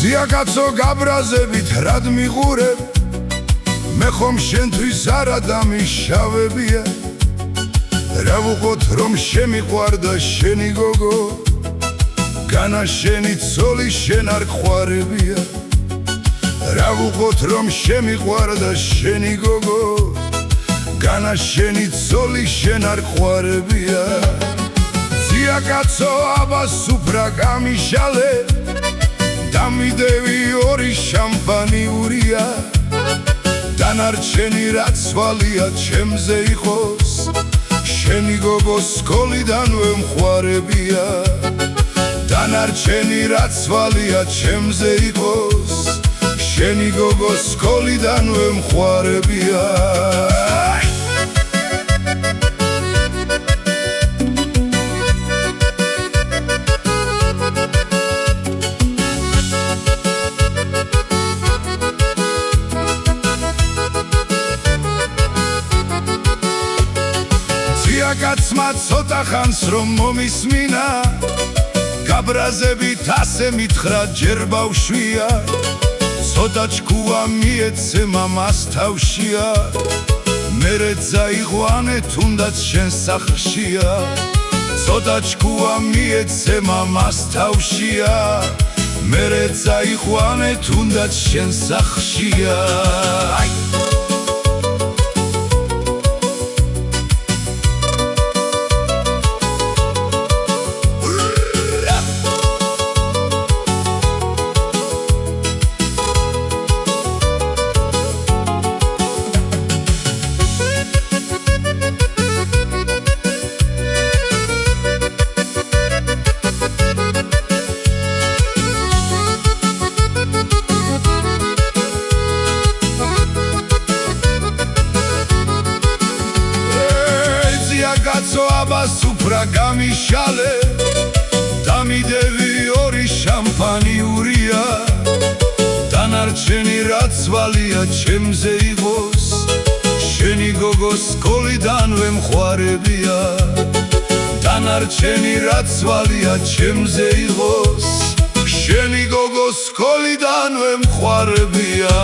ზია კაცო გაბრაზებით რად მიყურებ მე ხომ შენთვის არა დამიშავებია რა ვუყოთ რომ შემიყვარდა შენი გოგო განა შენი ცოლი შენ არ ყვარებია რა ვუყოთ რომ შემიყვარდა შენი გოგო განა შენი ცოლი შენ არ ყვარებია ზია კაცო აბას უფრა გამიშალე დამიდევი ორი შამპანიურია დანარჩენი რაც ვალია ჩემზე იყოს შენი გოგო სკოლიდანვე მხარებია დანარჩენი რაც ვალია ჩემზე იყოს შენი გოგო სკოლიდანვე მხარებია კაცმა ცოტა ხანს რომ მომისმინა გაბრაზებით ასე მითხრა ჯერ ბავშვია ცოტა ჭკუა მიეცე მამას თავშია მერე წაიყვანე თუნდაც შენ სახლშია ცოტა ჭკუა მიეცე მამას თავშია მერე წაიყვანე თუნდაც შენ სახლშია კაცო აბას უფრა გამიშალე დამიდევი ორი შამპანიურია დანარჩენი რაც ვალია ჩემზე იყოს შენი გოგო სკოლიდანვე მხარებია დანარჩენი რაც ვალია ჩემზე იყოს შენი გოგო სკოლიდანვე მხარებია